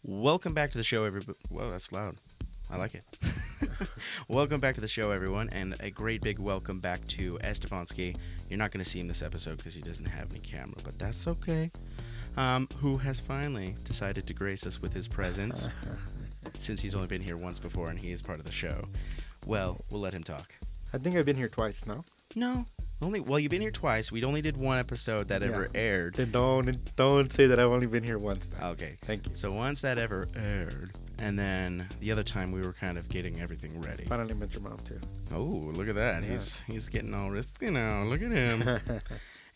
Welcome back to the show, everybody. Whoa, that's loud. I like it. Welcome back to the show, everyone, and a great big welcome back to Estevanski. You're not going to see him this episode because he doesn't have any camera, but that's okay. Who has finally decided to grace us with his presence since he's only been here once before and he is part of the show. Well, we'll let him talk. I think I've been here twice now. No. Well, you've been here twice. We only did one episode that ever aired. Then don't say that I've only been here once now. Okay. Thank you. So once that ever aired, and then the other time we were kind of getting everything ready. Finally met your mom too. Oh, look at that. Yeah. He's getting all risky now. Look at him.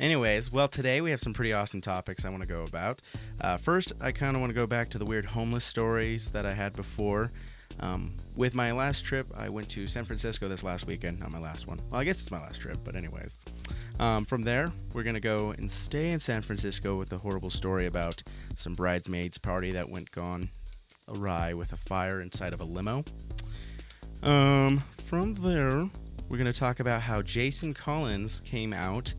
Anyways, well, today we have some pretty awesome topics I want to go about. First, I kind of want to go back to the weird homeless stories that I had before. With my last trip, I went to San Francisco this last weekend. Not my last one. Well, I guess it's my last trip, but anyways. From there, we're going to go and stay in San Francisco with a horrible story about some bridesmaids party that went gone awry with a fire inside of a limo. From there, we're going to talk about how Jason Collins came out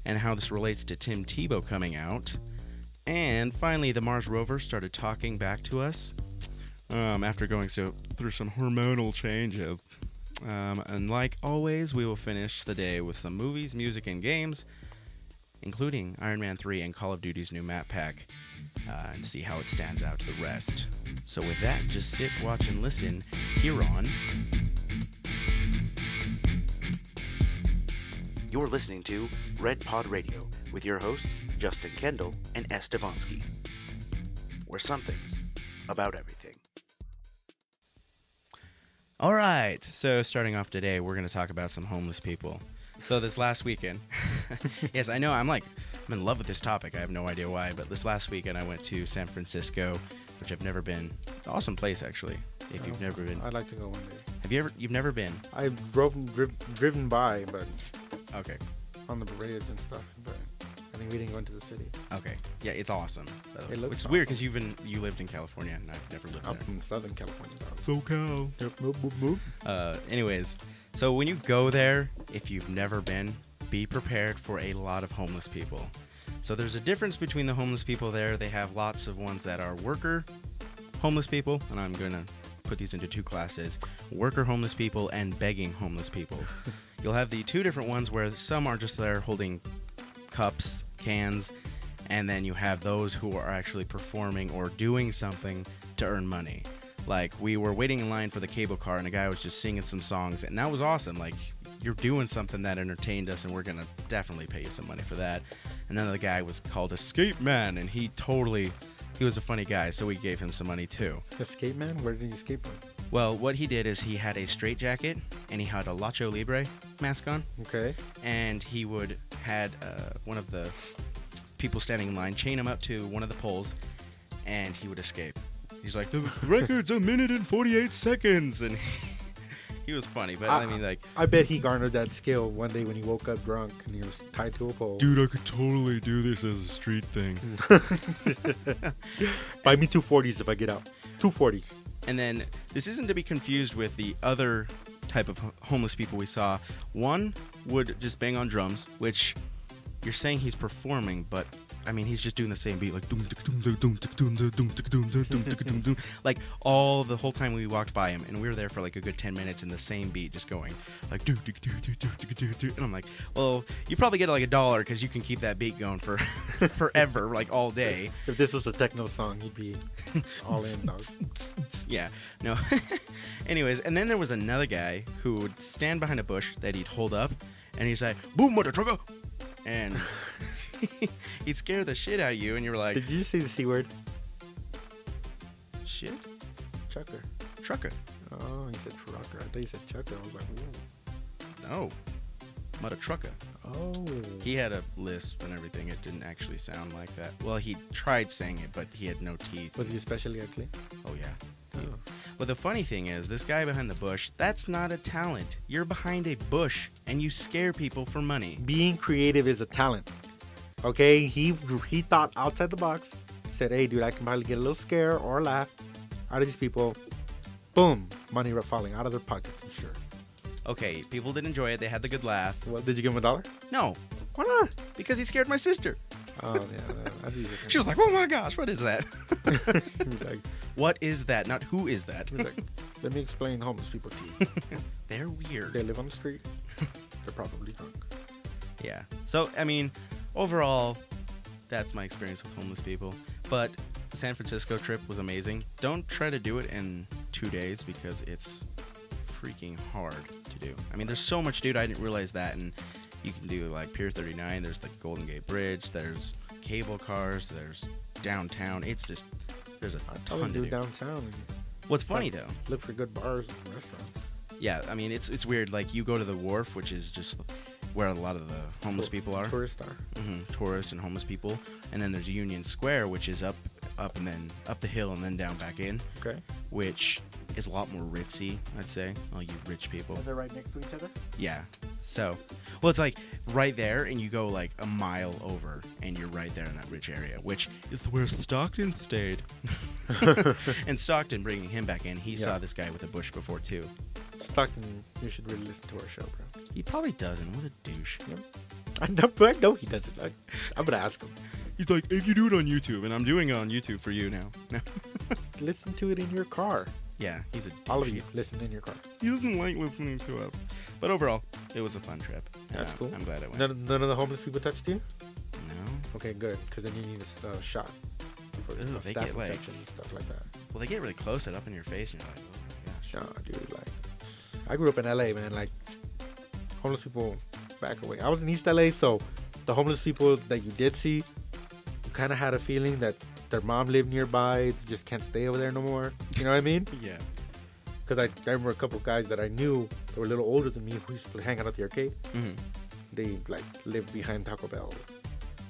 and how this relates to Tim Tebow coming out. And finally, the Mars rover started talking back to us. After going through some hormonal changes. And like always, we will finish the day with some movies, music, and games, including Iron Man 3 and Call of Duty's new map pack, and see how it stands out to the rest. So with that, just sit, watch, and listen here on... You're listening to Red Pod Radio with your hosts, Justin Kendall and Estevanski. Where some things about everything. All right, so starting off today, we're going to talk about some homeless people. So this last weekend, yes, I know, I'm in love with this topic. I have no idea why, but this last weekend I went to San Francisco, which I've never been. It's an awesome place, actually, if you've never been. I'd like to go one day. You've never been? I've driven by, but okay, on the bridge and stuff, but I think we didn't go into the city. Okay, yeah, it's awesome. It looks It's weird because you lived in California and I've never lived there. I'm from Southern California, dog. SoCal. Yep, boop, boop, boop. Anyways, so when you go there, if you've never been, be prepared for a lot of homeless people. So there's a difference between the homeless people there. They have lots of ones that are worker homeless people, and I'm going to put these into two classes: worker homeless people and begging homeless people. You'll have the two different ones where some are just there holding cups, cans, and then you have those who are actually performing or doing something to earn money. Like, we were waiting in line for the cable car and a guy was just singing some songs, and that was awesome. Like, you're doing something that entertained us, and we're gonna definitely pay you some money for that. And then the guy was called Escape Man, and he was a funny guy, so we gave him some money too. Escape Man? Where did he escape from? Well, what he did is he had a straitjacket and he had a Lacho Libre mask on. Okay. And he had one of the people standing in line chain him up to one of the poles, and he would escape. He's like, the record's 1 minute and 48 seconds, and he was funny. But I bet he garnered that skill one day when he woke up drunk and he was tied to a pole. Dude, I could totally do this as a street thing. Buy me 240s if I get out. 240s. And then this isn't to be confused with the other type of homeless people we saw. One would just bang on drums, which you're saying he's performing, but I mean, he's just doing the same beat, like like all the whole time we walked by him, and we were there for like a good 10 minutes in the same beat, just going like and I'm like, well, you probably get like $1 because you can keep that beat going for forever, like all day. If this was a techno song, you'd be all in, dog. Yeah, no. Anyways, and then there was another guy who would stand behind a bush that he'd hold up, and he'd say, "Boom, mother trucker," and he'd scare the shit out of you, and you were like... Did you say the C word? Shit? Trucker. Trucker. Oh, you said trucker. I thought you said chucker. I was like, ooh. No. Mother trucker. Oh. He had a lisp and everything. It didn't actually sound like that. Well, he tried saying it, but he had no teeth. Was he especially ugly? Oh, yeah. Oh. Well, the funny thing is, this guy behind the bush, that's not a talent. You're behind a bush, and you scare people for money. Being creative is a talent. Okay, he thought outside the box. Said, hey, dude, I can probably get a little scare or a laugh out of these people. Boom, money falling out of their pockets, I'm sure. Okay, people did enjoy it. They had the good laugh. Well, did you give him $1? No. Why not? Because he scared my sister. Oh, yeah. I'd be looking. She was like, "Oh my gosh, what is that? He's like, What is that? Not who is that?" he's like, let me explain homeless people to you. They're weird. They live on the street. They're probably drunk. Yeah. So, I mean, overall, that's my experience with homeless people. But the San Francisco trip was amazing. Don't try to do it in 2 days because it's freaking hard to do. I mean, there's so much, dude. I didn't realize that. And you can do like Pier 39. There's the Golden Gate Bridge. There's cable cars. There's downtown. It's just, there's a ton to do. Downtown. And What's funny, though. look for good bars and restaurants. Yeah, I mean, it's weird. Like, you go to the wharf, which is just where a lot of the homeless people are. Tourists are. Tourists and homeless people. And then there's Union Square, which is up and then up the hill and then down back in. Okay. Which is a lot more ritzy, I'd say. All you rich people. And they're right next to each other? Yeah. So, well, it's like right there, and you go like a mile over, and you're right there in that rich area, which is where Stockton stayed. And Stockton, bringing him back in, he saw this guy with a bush before, too. Stockton, you should really listen to our show, bro. He probably doesn't. What a douche. Yep. I know he doesn't. I'm going to ask him. He's like, if you do it on YouTube, and I'm doing it on YouTube for you now. Listen to it in your car. Yeah, he's a douche. All of you, listen in your car. He doesn't like listening to us. But overall, it was a fun trip. That's cool. I'm glad I went. None of the homeless people touched you? No. Okay, good. Because then you need a shot. For They staph get, like- infection and stuff like that. Well, they get really close and up in your face, and you're like, oh my gosh. No, dude, like, I grew up in LA, man. Like, homeless people back away. I was in East LA, so the homeless people that you did see, you kind of had a feeling that their mom lived nearby, they just can't stay over there no more. You know what I mean? Yeah. Because I remember a couple guys that I knew that were a little older than me who used to hang out at the arcade. Mm-hmm. They, like, lived behind Taco Bell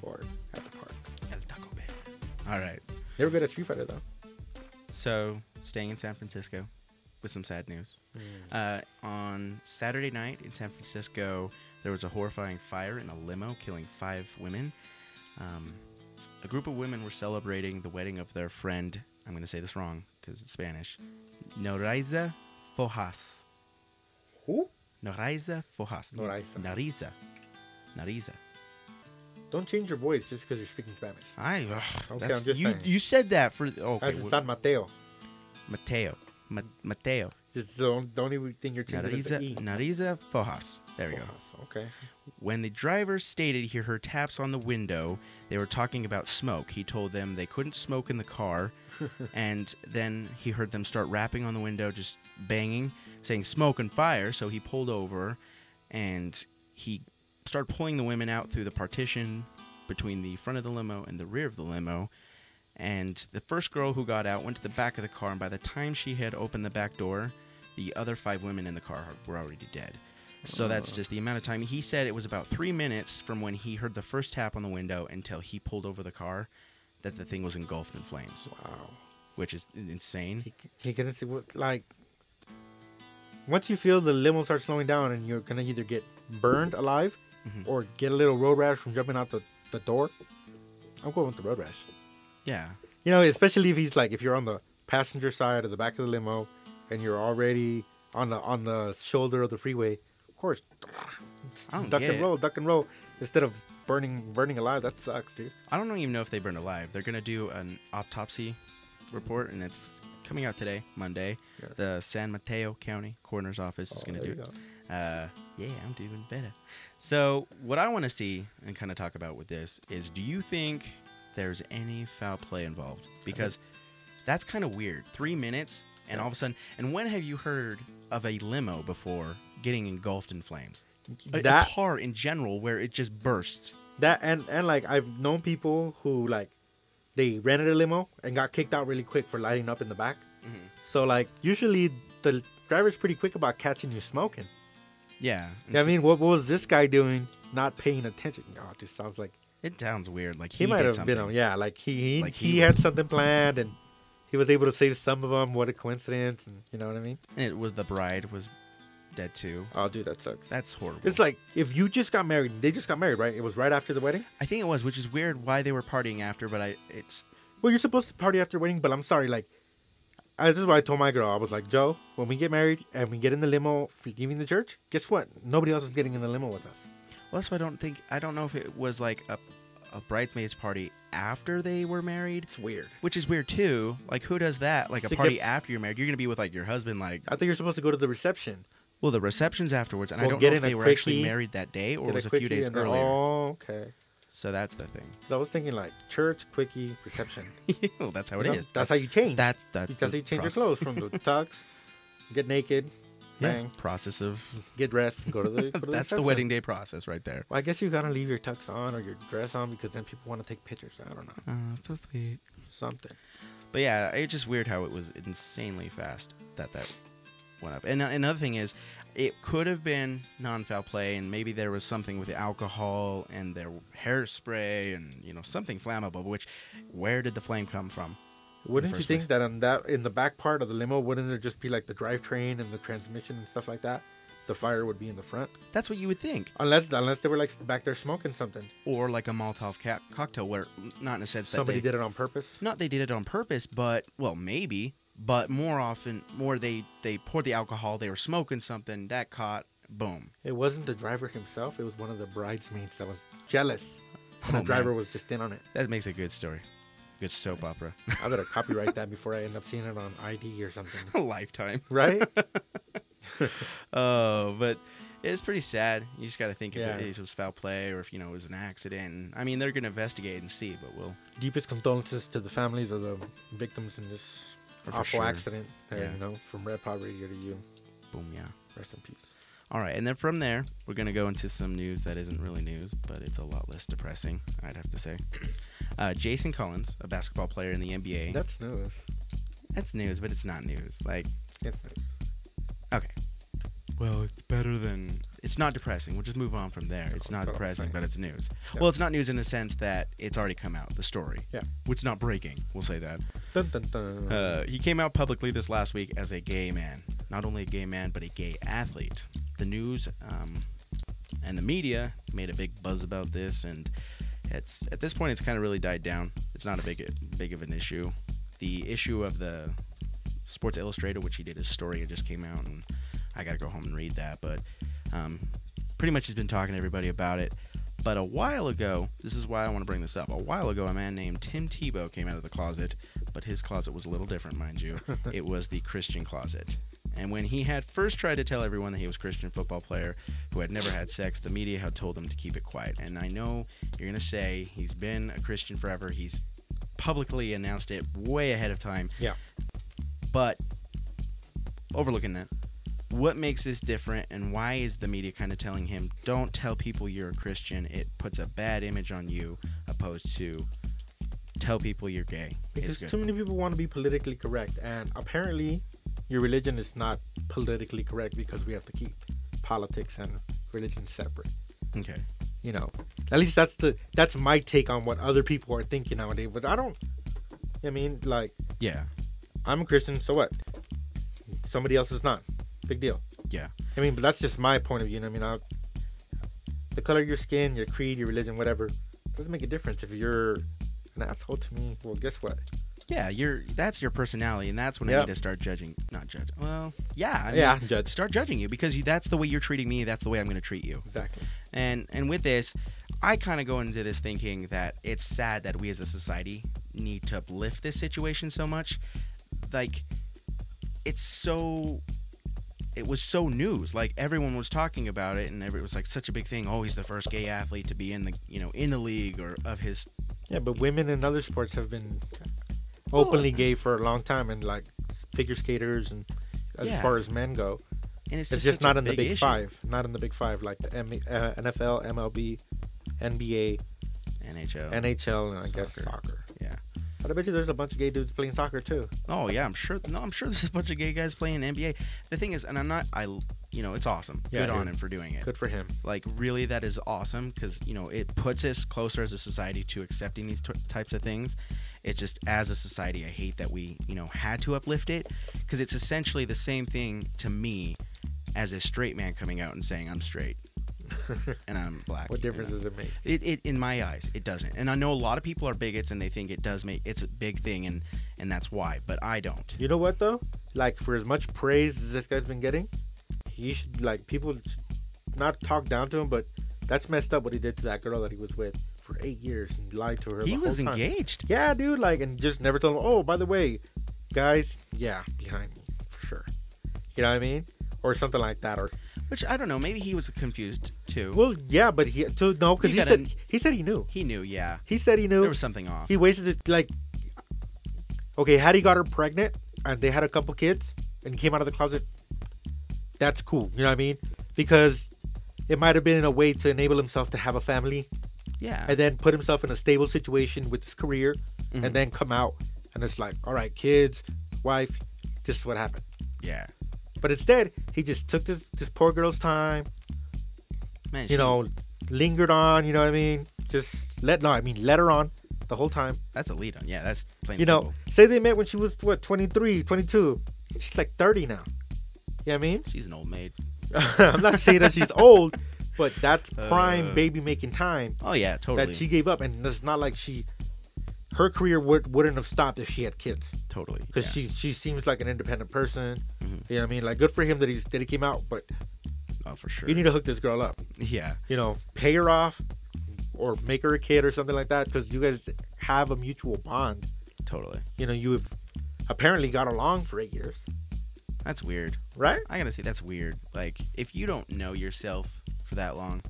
or at the park. El Taco Bell. All right. They were good at Street Fighter, though. So, staying in San Francisco with some sad news. On Saturday night in San Francisco, there was a horrifying fire in a limo, killing 5 women. A group of women were celebrating the wedding of their friend. I'm going to say this wrong because it's Spanish. Noraiza Fojas. Who? Noraiza Fojas. Noraiza. Nariza. Don't change your voice just because you're speaking Spanish. Okay, I'm just saying. You said that for... Okay. That's San Mateo. Mateo. Just the only thing you're changing is the E. Nariza Fojas. There we go. Okay. When the driver stated he heard taps on the window, they were talking about smoke. He told them they couldn't smoke in the car, and then he heard them start rapping on the window, just banging, saying smoke and fire. So he pulled over, and he started pulling the women out through the partition between the front of the limo and the rear of the limo. And the first girl who got out went to the back of the car, and by the time she had opened the back door, the other 5 women in the car were already dead. So that's just the amount of time. He said it was about 3 minutes from when he heard the first tap on the window until he pulled over the car that the thing was engulfed in flames. Wow. Which is insane. He couldn't see what, like, once you feel the limo start slowing down and you're going to either get burned alive or get a little road rash from jumping out the door, I'm going with the road rash. Yeah. You know, especially if you're on the passenger side or the back of the limo and you're already on the shoulder of the freeway. Of course, duck and roll instead of burning alive. That sucks, dude. I don't even know if they burned alive. They're gonna do an autopsy report, and it's coming out today, Monday. Yeah. The San Mateo County Coroner's Office is gonna do it. Yeah, I'm doing better. So what I want to see and kind of talk about with this is, do you think there's any foul play involved? Because that's kind of weird. 3 minutes, and all of a sudden, and when have you heard of a limo before getting engulfed in flames? A car in general where it just bursts. That and like I've known people who like they rented a limo and got kicked out really quick for lighting up in the back. So like usually the driver's pretty quick about catching you smoking. Yeah. I mean, what was this guy doing? Not paying attention. Oh, it just sounds like it sounds weird. Like he might have been on. Yeah, like he had something planned and he was able to save some of them. What a coincidence! And you know what I mean? And it was the bride was dead too. Oh, dude, that sucks. That's horrible. It's like if you just got married. They just got married, right? It was right after the wedding. I think it was, which is weird. Why they were partying after? But well, you're supposed to party after wedding, but I'm sorry. Like, this is what I told my girl. I was like, Joe, when we get married and we get in the limo for leaving the church, guess what? Nobody else is getting in the limo with us. Well, that's why I don't know if it was like a bridesmaids party after they were married. It's weird. Which is weird too. Like, who does that? Like, a party after you're married. You're gonna be with like your husband. Like, I think you're supposed to go to the reception. Well, the reception's afterwards, and I Well, don't know get if in a they were quickie, actually married that day or Get it was a quickie few days and then- earlier. Oh, okay. So that's the thing. I was thinking like church, quickie, reception. Well, that's how it You know, is. That's how you change. That's That's how the you change your process. clothes from the tux, get naked, Yeah, bang, process of get dressed, and go to the. Go to the that's the reception. wedding day process right there. Well, I guess you gotta leave your tux on or your dress on because then people want to take pictures. I don't know, Oh, so sweet. something. But yeah, it's just weird how it was insanely fast that went up. And another thing is, it could have been non-foul play, and maybe there was something with the alcohol and their hairspray and something flammable. Where did the flame come from? Wouldn't you first think that in the back part of the limo, wouldn't there just be like the drivetrain and the transmission and stuff like that? The fire would be in the front, That's what you would think. unless they were like back there smoking something. Or like a Molotov cocktail, where not in a sense Somebody that did it on purpose. not they did it on purpose, but maybe. But more they poured the alcohol. They were smoking something that caught. Boom. It wasn't the driver himself. It was one of the bridesmaids that was jealous. And Oh, the driver man. was just in on it. That makes a good story. Good soap opera. I better copyright that before I end up seeing it on ID or something. A lifetime. Right? Oh, but it's pretty sad. You just got to think Yeah. if it was foul play or if it was an accident. I mean, they're gonna investigate and see, but we'll. Deepest condolences to the families of the victims in this For awful sure. accident. There, Yeah. from Red Pod Radio to you. Boom, yeah. Rest in peace. All right, and then from there, we're going to go into some news that isn't really news, but it's a lot less depressing, I'd have to say. Jason Collins, a basketball player in the NBA. That's news. That's news, but it's not news. Like, It's news. okay. Well, it's better than... It's not depressing. We'll just move on from there. It's not that's what I'm depressing, saying. but it's news. Yeah. Well, it's not news in the sense that it's already come out, the story. Yeah. It's not breaking, we'll say that. Dun, dun, dun. He came out publicly this last week as a gay man. Not only a gay man, but a gay athlete. The news and the media made a big buzz about this, and at this point, it's kind of really died down. It's not a big of an issue. The issue of the Sports Illustrated, which he did his story, it just came out, and I got to go home and read that. But pretty much he's been talking to everybody about it. But a while ago, this is why I want to bring this up. A while ago, a man named Tim Tebow came out of the closet, but his closet was a little different, mind you. It was the Christian closet. And when he had first tried to tell everyone that he was a Christian football player who had never had sex, the media had told him to keep it quiet. And I know you're going to say he's been a Christian forever. He's publicly announced it way ahead of time. Yeah. But overlooking that, what makes this different, and why is the media kind of telling him, don't tell people you're a Christian? It puts a bad image on you, opposed to tell people you're gay. Because too many people want to be politically correct, and apparently your religion is not politically correct because we have to keep politics and religion separate. Okay. At least that's my take on what other people are thinking nowadays. But Yeah. I'm a Christian, so what? Somebody else is not. Big deal. Yeah. But that's just my point of view. The color of your skin, your creed, your religion, whatever, doesn't make a difference. If you're an asshole to me, well, guess what? Yeah, that's your personality, and that's when I Yep. need to start judging. Not judge. Well, yeah. Judge. Start judging you, because that's the way you're treating me. That's the way I'm going to treat you. Exactly. And with this, I kind of go into this thinking that it's sad that we as a society need to uplift this situation so much. Like, it was so news. Like, everyone was talking about it, and it was like such a big thing. Oh, he's the first gay athlete to be in the in the league or of his. Yeah, but women in other sports have been openly gay for a long time, and like figure skaters, and as Yeah. far as men go, And it's just just such not a in the big issue. five. Not in the big five like the NFL, MLB, NBA, NHL. NHL, and I guess Soccer. soccer. Yeah. But I bet you there's a bunch of gay dudes playing soccer too. Oh yeah, I'm sure. No, I'm sure there's a bunch of gay guys playing NBA. The thing is, and I'm not. It's awesome. Yeah, Good on dude. him for doing it. Good for him. Like, really, that is awesome, because it puts us closer as a society to accepting these types of things. It's just, as a society, I hate that we had to uplift it, because it's essentially the same thing to me as a straight man coming out and saying I'm straight and I'm black. What difference does it make? It in my eyes, it doesn't. And I know a lot of people are bigots and they think it does make it's a big thing, and that's why. But I don't. You know what though? Like, for as much praise as this guy's been getting, he should, like, people should not talk down to him, but that's messed up what he did to that girl that he was with for 8 years and lied to her. He the was whole time. engaged. Yeah, dude. Like, and just never told him. Oh, by the way, guys, yeah, behind me for sure. You know what I mean? Or something like that. Or Which I don't know. Maybe he was confused too. well, yeah, but because he said he knew. He knew. Yeah. He said he knew. There was something off. He wasted it. Like, okay, had he got her pregnant and they had a couple kids and he came out of the closet, that's cool. You know what I mean? Because it might have been in a way to enable himself to have a family. Yeah. And then put himself in a stable situation with his career, and then come out and it's like, all right, kids, wife, this is what happened. Yeah. But instead, he just took this poor girl's time, Man, lingered on, you know what I mean? Just let her on the whole time. that's a lead on. Yeah, that's plain You simple. know, say they met when she was, 23, 22. She's like 30 now. You know what I mean? She's an old maid. I'm not saying that she's old, but that's prime baby making time Oh yeah, totally. that she gave up. And it's not like her career wouldn't have stopped if she had kids. Totally. Because yeah. she seems like an independent person. Mhm. You know what I mean? Like, good for him that he came out, but Oh, for sure. you need to hook this girl up. Yeah. You know, pay her off or make her a kid or something like that, because you guys have a mutual bond. Totally. You know, you have apparently got along for 8 years, That's weird. right? I gotta say that's weird. Like, if you don't know yourself for that long,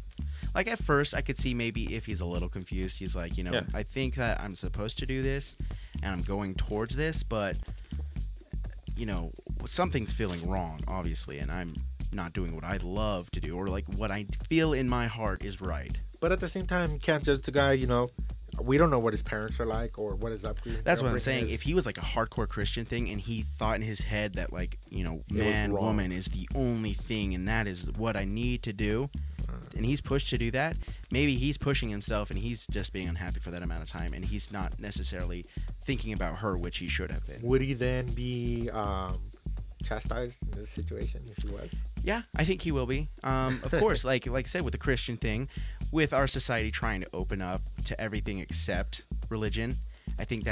like at first I could see maybe if he's a little confused, he's like, Yeah. I think that I'm supposed to do this and I'm going towards this, but something's feeling wrong, obviously, and I'm not doing what I love to do or like what I feel in my heart is right. But at the same time, you can't judge the guy. You know, we don't know what his parents are like or what his upbringing. That's what I'm saying. If he was like a hardcore Christian thing and he thought in his head that like, man, wrong. woman is the only thing and that is what I need to do, and he's pushed to do that, maybe he's pushing himself and he's just being unhappy for that amount of time and he's not necessarily thinking about her, which he should have been. Would he then be chastised in this situation if he was? Yeah, I think he will be. Of course, like I said, with the Christian thing, with our society trying to open up to everything except religion, I think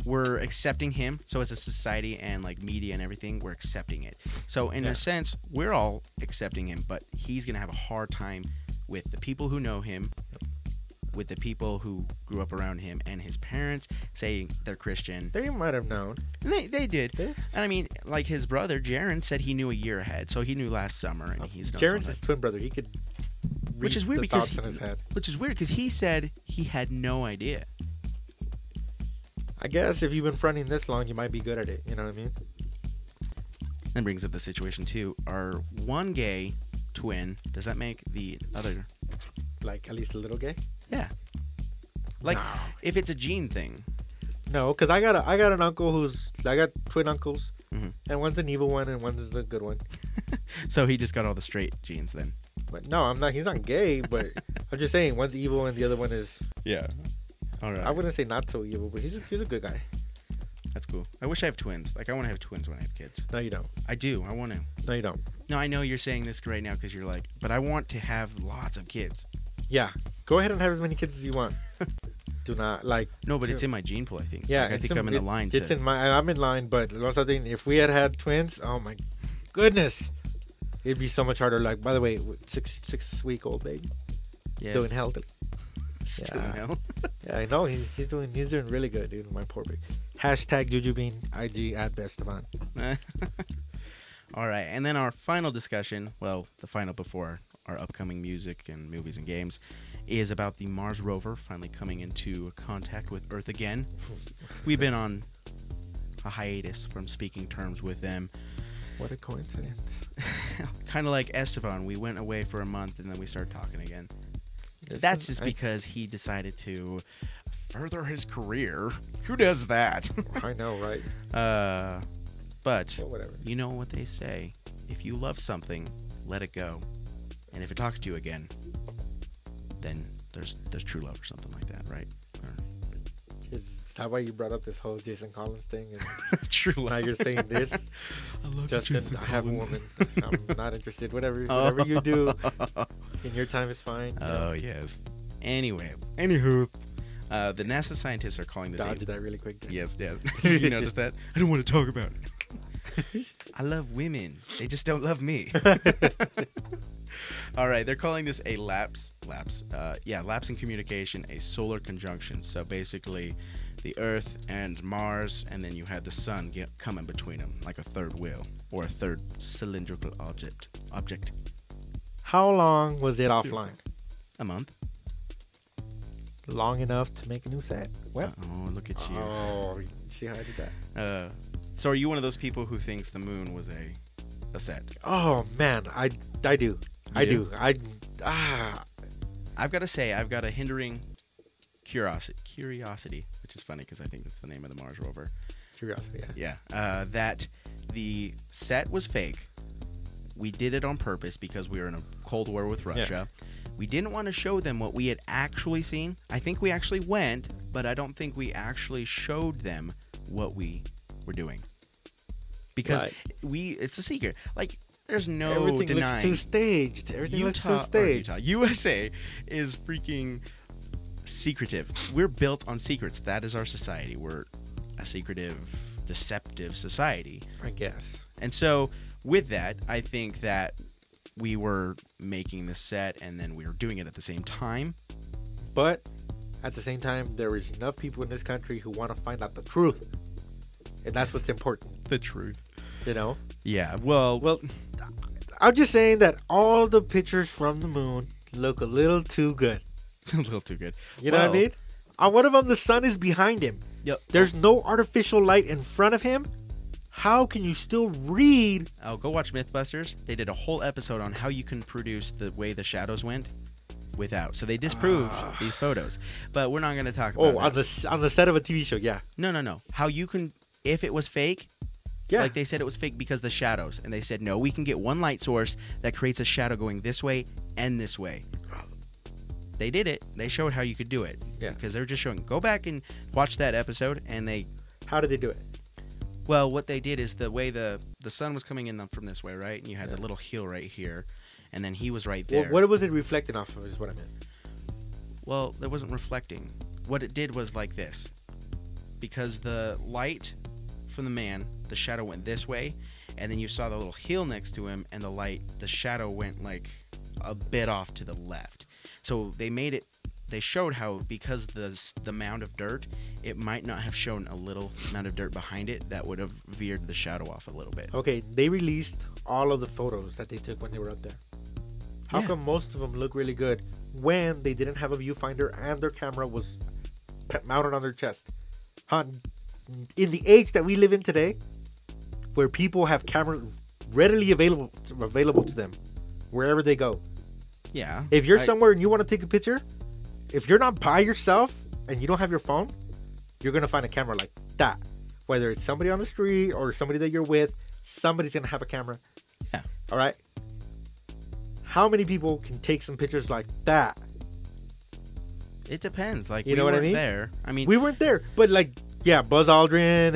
we're accepting him. So as a society and like media and everything, we're accepting it. So in a sense, we're all accepting him, but he's gonna have a hard time with the people who know him, with the people who grew up around him, and his parents saying they're Christian. They might have known. And they did. And I mean, like his brother, Jaron, said he knew a year ahead. So he knew last summer, and he's known Jaren's something. his twin brother. He could read Which is weird the because thoughts in his head. he said he had no idea. I guess if you've been fronting this long, you might be good at it. You know what I mean? That brings up the situation too. Our one gay twin, does that make the other? Like, at least a little gay? Yeah. Like, No. if it's a gene thing. No, because I got an uncle I got twin uncles, Mhm. and one's an evil one and one's the good one. So he just got all the straight genes then. But no, I'm not. He's not gay, but I'm just saying one's evil and the other one is. Yeah. All right. I wouldn't say not so evil, but he's a good guy. That's cool. I wish I have twins. Like, I want to have twins when I have kids. No, you don't. I do. I want to. No, you don't. No, I know you're saying this right now because you're like, but I want to have lots of kids. Yeah, go ahead and have as many kids as you want. Do not like. No, but it's in my gene pool, I think. Yeah, Like, I think I'm in the line It's to. in my. I'm in line, but also thing, if we had twins, oh my goodness, it'd be so much harder. Like, by the way, 6-week-old baby, Yes. doing healthy. Still Yeah. in hell. Yeah, I know he's doing really good, dude. My poor baby. Hashtag Jujubin IG at Estevan. All right, and then our final discussion, well, the final before our upcoming music and movies and games, is about the Mars rover finally coming into contact with Earth again. We've been on a hiatus from speaking terms with them. What a coincidence. Kind of like Estevan, we went away for a month and then we started talking again. This That's is- just I- because he decided to further his career. Who does that? I know, right? But Well, whatever. you know what they say. If you love something, let it go. And if it talks to you again, then there's true love or something like that, right? Is that why you brought up this whole Jason Collins thing? And True now love. you're saying this? I love Justin, I have a woman. I'm not interested. Whatever you do in your time is fine. Oh, yes. Anyway, anywho, the NASA scientists are calling this Dodge that really quick. There. Yes, yes. You noticed that? I don't want to talk about it. I love women. They just don't love me. All right, they're calling this a lapse in communication, a solar conjunction. So basically, the Earth and Mars, and then you had the sun coming between them, like a third wheel or a third cylindrical object. How long was it offline? A month. Long enough to make a new set. Well, oh, look at you. Oh, see how I did that? So are you one of those people who thinks the moon was a set? Oh man, I do. I do. I've got to say, I've got a hindering curiosity, which is funny because I think that's the name of the Mars rover. Curiosity, yeah. Yeah. That the set was fake. We did it on purpose because we were in a Cold War with Russia. Yeah. We didn't want to show them what we had actually seen. I think we actually went, but I don't think we actually showed them what we were doing. Because it's a secret. Like, there's no Everything denying. Looks too staged. Everything looks too staged. USA is freaking secretive. We're built on secrets. That is our society. We're a secretive, deceptive society, I guess. And so with that, I think that we were making the set and then we were doing it at the same time. But at the same time, there is enough people in this country who want to find out the truth. And that's what's important. The truth. You know? Yeah, well, I'm just saying that all the pictures from the moon look a little too good. A little too good. You know what I mean? On one of them, the sun is behind him. Yep. There's no artificial light in front of him. How can you still read? Oh, go watch Mythbusters. They did a whole episode on how you can produce the way the shadows went without. So they disproved these photos. But we're not going to talk about that. On the set of a TV show, yeah. No. How you can, if it was fake, yeah. Like they said it was fake because the shadows. And they said, no, we can get one light source that creates a shadow going this way and this way. They did it. They showed how you could do it. Yeah. Because they're just showing. Go back and watch that episode and they... How did they do it? Well, what they did is the way the sun was coming in from this way, right? And you had the little hill right here. And then he was right there. Well, what was it reflecting off of is what I meant. Well, it wasn't reflecting. What it did was like this. Because the light from the man, the shadow went this way. And then you saw the little hill next to him. And the shadow went like a bit off to the left. So they made it. They showed how because the mound of dirt, it might not have shown a little amount of dirt behind it that would have veered the shadow off a little bit. Okay, they released all of the photos that they took when they were up there. How come most of them look really good when they didn't have a viewfinder and their camera was mounted on their chest? In the age that we live in today, where people have cameras readily available to them wherever they go. Yeah. If you're somewhere and you want to take a picture, if you're not by yourself and you don't have your phone, you're going to find a camera like that. Whether it's somebody on the street or somebody that you're with, somebody's going to have a camera. Yeah. All right? How many people can take some pictures like that? It depends. Like, you know what I mean? There. I mean, we weren't there. But like, yeah, Buzz Aldrin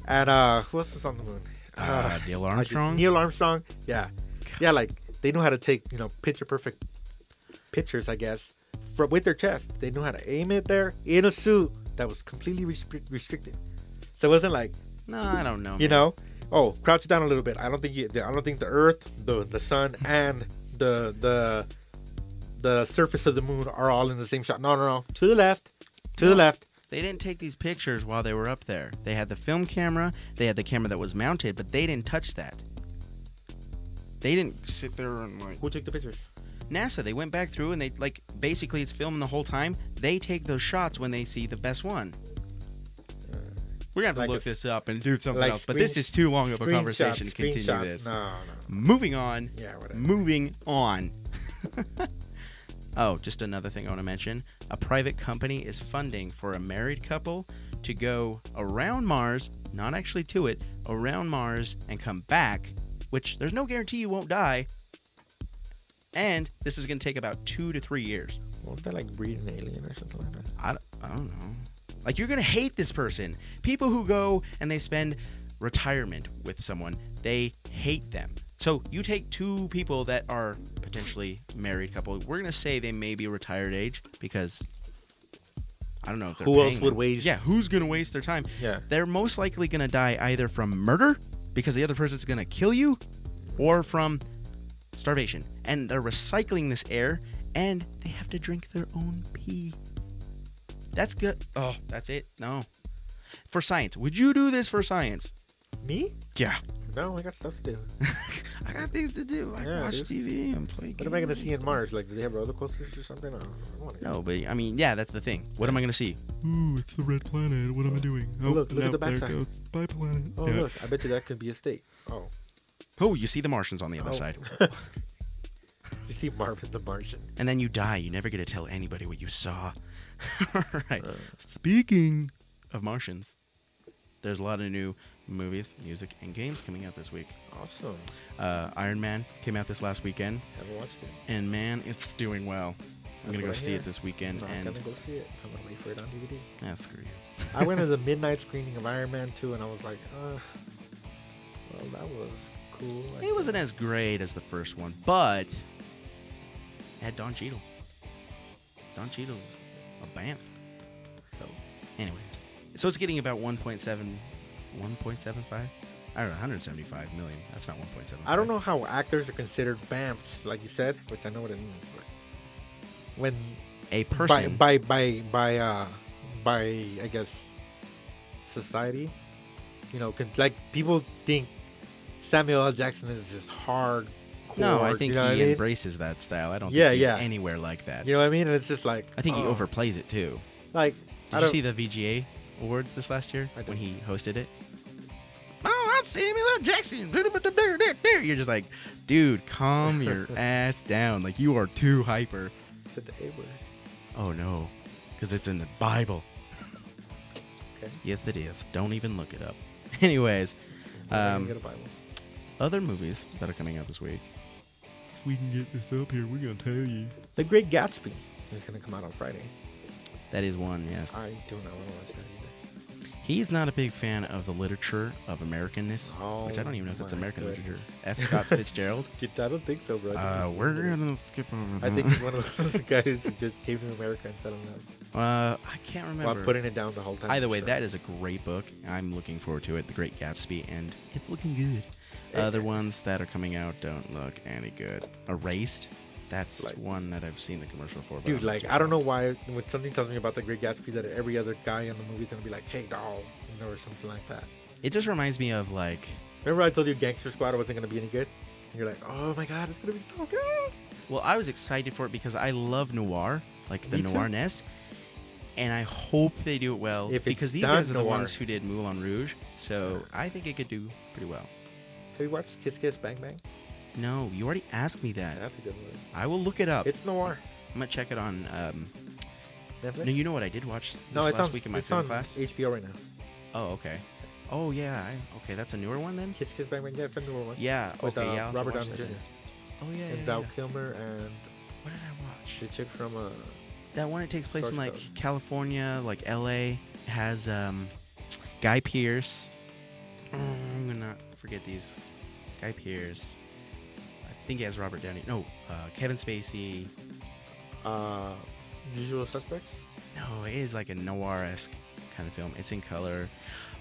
and who else was on the moon? Neil Armstrong. Neil Armstrong. Yeah. Yeah, like they know how to take, picture perfect pictures, I guess. With their chest, they know how to aim it there in a suit that was completely restricted. So it wasn't like, no, I don't know. You know, crouch down a little bit. I don't think the Earth, the sun, and the surface of the moon are all in the same shot. No. To the left. The left. They didn't take these pictures while they were up there. They had the film camera. They had the camera that was mounted, but they didn't touch that. They didn't sit there and like. Who took the pictures? NASA. They went back through and they basically it's filming the whole time. They take those shots when they see the best one. We're gonna have to look this up and do something else, but this is too long of a conversation to continue this. No. Moving on. Yeah, whatever. Moving on. Oh, just another thing I want to mention. A private company is funding for a married couple to go around Mars, not actually to it, around Mars and come back, which there's no guarantee you won't die. And this is going to take about 2 to 3 years. Won't that like breed an alien or something like that? I don't know. Like, you're going to hate this person. People who go and they spend retirement with someone, they hate them. So you take 2 people that are potentially married couple. We're going to say they may be retired age because I don't know if they're who else would waste? Yeah, who's going to waste their time? Yeah. They're most likely going to die either from murder because the other person's going to kill you or from starvation. And they're recycling this air, and they have to drink their own pee. That's good. Oh, that's it? No. For science. Would you do this for science? Me? Yeah. No, I got stuff to do. I got things to do. Like watch TV and play games. What am I going to see in Mars? Like, do they have roller coasters or something? I don't know. No, but I mean, yeah, that's the thing. What am I going to see? Ooh, it's the red planet. What am I doing? Oh, look at the backside. Bye, planet. Oh, yeah. Look. I bet you that could be a state. Oh. Oh, you see the Martians on the other side. You see Marvin the Martian. And then you die. You never get to tell anybody what you saw. All right. Speaking of Martians, there's a lot of new movies, music, and games coming out this week. Awesome. Iron Man came out this last weekend. Haven't watched it. And man, it's doing well. I'm going to go see it this weekend. I'm going to go see it. I'm going to wait for it on DVD. Yeah, screw you. I went to the midnight screening of Iron Man 2, and I was like, well, that was cool. It wasn't as great as the first one, but it had Don Cheadle. Don Cheadle's a Banff. So, anyways. So it's getting about 1.75? I don't know, 175 million. That's not 1.7. I don't know how actors are considered BAMFs, like you said, which I know what it means. But when a person by I guess society, you know, like people think Samuel L. Jackson is just hardcore. No, I think he embraces that style. I don't think he's anywhere like that. You know what I mean? And it's just like I think he overplays it too. Like, did you see the VGA Awards this last year when he hosted it? Oh, I'm Samuel L. Jackson. You're just like, dude, calm your ass down. Like, you are too hyper. Said the A word. Oh no, because it's in the Bible. Okay. Yes, it is. Don't even look it up. Anyways, get a Bible. Other movies that are coming out this week. If we can get this up here, we're gonna tell you. The Great Gatsby is gonna come out on Friday. That is one, yes. I do not want to watch that either. He's not a big fan of the literature of Americanness, which I don't even know if that's American literature. F. Scott Fitzgerald. I don't think so, bro. We're gonna skip over that. I think he's one of those guys who just came to America and fell in love. I can't remember. While putting it down the whole time. Either way, that is a great book. I'm looking forward to it. The Great Gatsby, and it's looking good. Other ones that are coming out don't look any good. Erased. That's like, one that I've seen the commercial for. Dude, like, I don't know why when something tells me about the Great Gatsby that every other guy in the movie is going to be like, hey, dog, you know, or something like that. It just reminds me of, like... Remember I told you Gangster Squad wasn't going to be any good? And you're like, oh, my God, it's going to be so good. Well, I was excited for it because I love noir, like the noirness. And I hope they do it well because these guys are the ones who did Moulin Rouge. So I think it could do pretty well. Have you watched Kiss Kiss Bang Bang? No, you already asked me that. That's a good one. I will look it up. It's noir. I'm gonna check it on Netflix. No, you know what I did watch last week in my film class? HBO right now. Oh, okay. Oh yeah. Okay, that's a newer one then. Kiss Kiss Bang Bang. Yeah, it's a newer one. Yeah. With, okay. Yeah. Robert Downey Jr. Oh yeah. And Val Kilmer and what did I watch? The chick from that one. It takes place in like California, like LA. It has Guy Pearce. I'm gonna forget these. Guy Pearce. I think he has Robert Downey. No, Kevin Spacey. Usual Suspects? No, it is like a noir-esque kind of film. It's in color.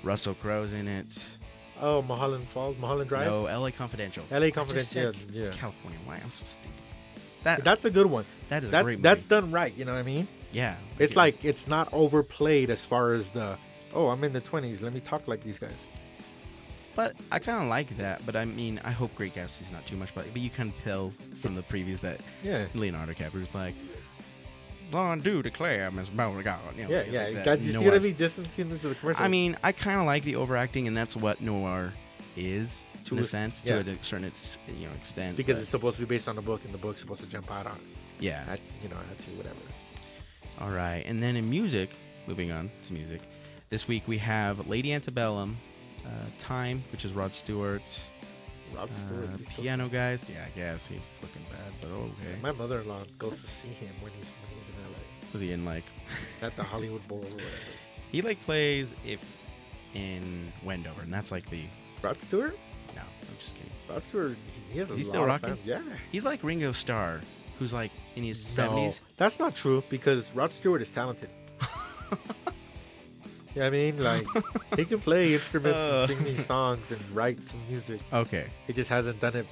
Russell Crowe's in it. Oh, Mulholland Falls? Mulholland Drive? No, L.A. Confidential. L.A. Confidential, yeah. California. Why? I'm so stupid. That's a good one. That is a great movie. That's done right, you know what I mean? Yeah. It's like, it's not overplayed as far as I'm in the 20s, let me talk like these guys. But I kind of like that. But I mean, I hope Great Gatsby's not too much. But you can tell from the previews that Leonardo DiCaprio's like, "Blonde do declare Miss Beauregard." You know, Guys, you see what I mean? Just seeing the commercial. I mean, I kind of like the overacting, and that's what noir is in a sense, to a certain extent. Because it's supposed to be based on the book, and the book's supposed to jump out on. Yeah. At you, whatever. All right, and then in music, moving on to music, this week we have Lady Antebellum. Time, which is Rod Stewart. Piano Guys. Yeah, I guess he's looking bad, but okay. My mother-in-law goes to see him when he's in LA. Was he in like at the Hollywood Bowl or whatever? He like plays in Wendover, and that's like the Rod Stewart. No, I'm just kidding. Rod Stewart, he has a lot still rocking? of fans. Yeah, he's like Ringo Starr, who's like in his 70s. That's not true because Rod Stewart is talented. Yeah, I mean, like, he can play instruments and sing these songs and write some music. Okay. He just hasn't done it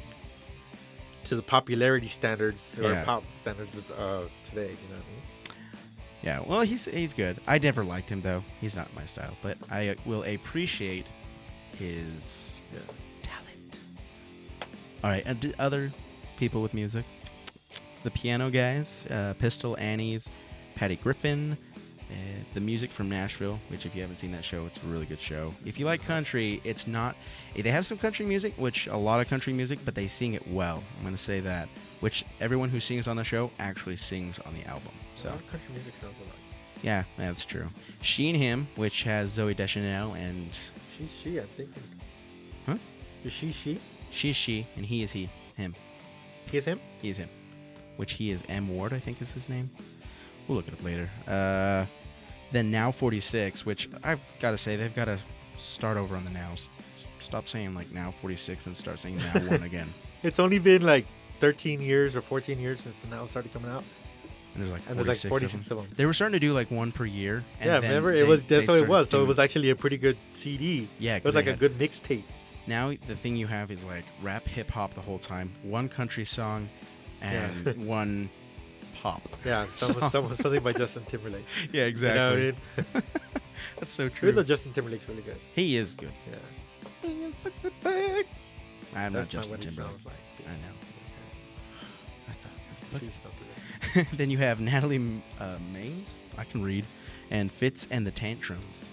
to the popularity standards or Yeah. pop standards of today. You know what I mean? Yeah, well, he's good. I never liked him, though. He's not my style. But I will appreciate his Yeah. talent. All right, and other people with music. The piano guys, Pistol Annie's, Patty Griffin, the music from Nashville, which if you haven't seen that show, it's a really good show. If you like country, it's not... They have some country music, which a lot of country music, but they sing it well. I'm going to say that. Which everyone who sings on the show actually sings on the album. So, A lot of country music sounds alike. yeah, that's true. She and Him, which has Zoe Deschanel and... She's she, I'm thinking. Huh? Is she? She's she, and he is he. Him. He is him? He is him. Which he is M. Ward, I think is his name. We'll look it up later. Then Now 46, which I've got to say, they've got to start over on the nows. Stop saying like Now 46 and start saying Now 1 again. It's only been like 13 years or 14 years since the Now started coming out. And there's like And 46, there's like 46 of them. They were starting to do like one per year. And Yeah, then remember? they That's what it was. started So it doing- was actually a pretty good CD. Yeah, It was like a good mixtape. Now the thing you have is like rap, hip hop the whole time, one country song, and one pop. Yeah, something by Justin Timberlake. Yeah, exactly. You know what I mean? That's so true. Even though Justin Timberlake's really good. He is good. Yeah. I'm That's not Justin what he Timberlake. sounds like. Dude. I know. I thought. Please don't do that. Then you have Natalie Maines, I can read, and Fitz and the Tantrums.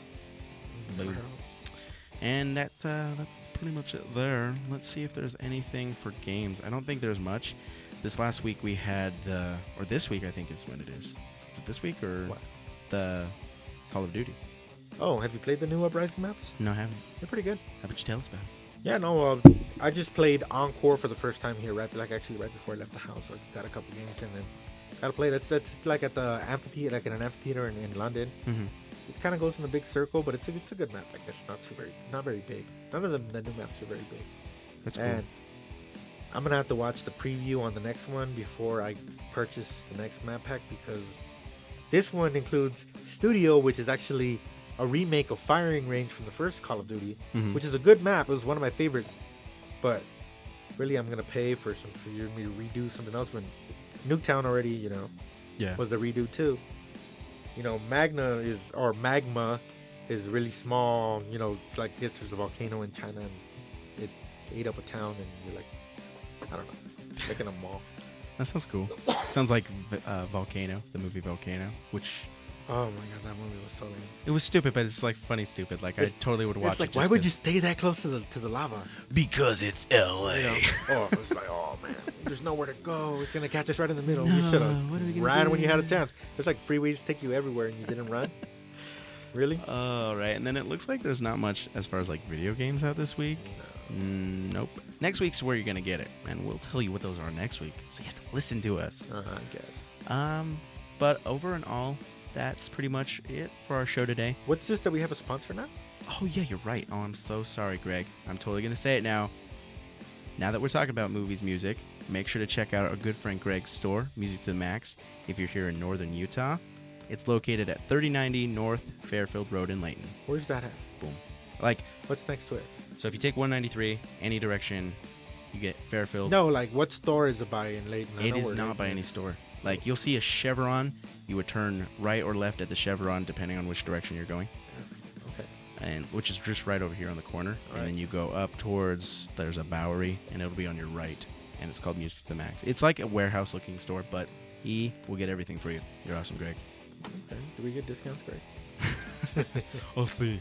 Boom. And that's pretty much it there. Let's see if there's anything for games. I don't think there's much. This last week we had this week I think is when it is. Is it this week or What? the Call of Duty? Oh, have you played the new Uprising maps? No, I haven't. They're pretty good. How about you tell us about it? Yeah, no, I just played Encore for the first time here, right before I left the house. I got a couple games in and gotta play. That's like at the amphitheater, like in an amphitheater in London. Mm-hmm. It kind of goes in a big circle, but it's a good map. I guess not very big. None of the new maps are very big. That's cool. And I'm gonna have to watch the preview on the next one before I purchase the next map pack, because this one includes Studio, which is actually a remake of Firing Range from the first Call of Duty, Mhm. which is a good map. It was one of my favorites, but really I'm gonna pay for you and me to redo something else when Nuketown already, Yeah. was the redo too. Magma is really small. It's like this there's a volcano in China and it ate up a town, and you're like, I don't know, like in a mall. That sounds cool. Sounds like Volcano, the movie Volcano, which Oh my god, that movie was so lame. it was stupid, but it's like funny stupid. Like I totally would watch It's like, it. why would you stay that close to the lava? Because it's LA. Oh, it's like, oh man, there's nowhere to go. It's gonna catch us right in the middle. No, You should what are we have gonna ran do? when you had a chance. There's like freeways to take you everywhere, and you didn't run. Really? All right, and then it looks like there's not much as far as like video games out this week. Nope. Next week's where you're gonna get it, and we'll tell you what those are next week. So you have to listen to us. I guess. But over and all, that's pretty much it for our show today. What's this that we have a sponsor now? Oh yeah, you're right. Oh, I'm so sorry, Greg. I'm totally gonna say it now. Now that we're talking about movies, music, make sure to check out our good friend Greg's store, Music to the Max, if you're here in northern Utah. It's located at 3090 North Fairfield Road in Layton. Where's that at? Boom. Like, What's next to it? so if you take 193 any direction, you get Fairfield. No, like what store is it by in Layton? I It know is where not Layton by any is. store. Like, you'll see a Chevron. You would turn right or left at the Chevron, depending on which direction you're going. Okay. And which is just right over here on the corner. Right. And then you go up towards, there's a Bowery, and it'll be on your right. And it's called Music to the Max. It's like a warehouse-looking store, but he will get everything for you. You're awesome, Greg. Okay. Do we get discounts, Greg? We'll see.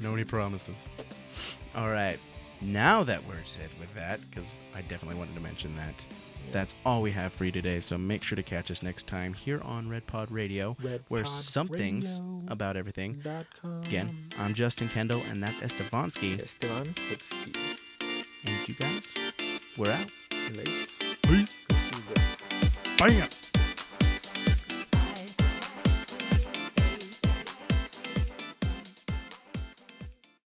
Nobody promised us. All right. Now that we're set with that, because I definitely wanted to mention that, that's all we have for you today. So make sure to catch us next time here on Red Pod Radio, where something's about everything. Again, I'm Justin Kendall, and that's Estevanski. Estevanski. And you guys, we're out. Late. Peace. Bam.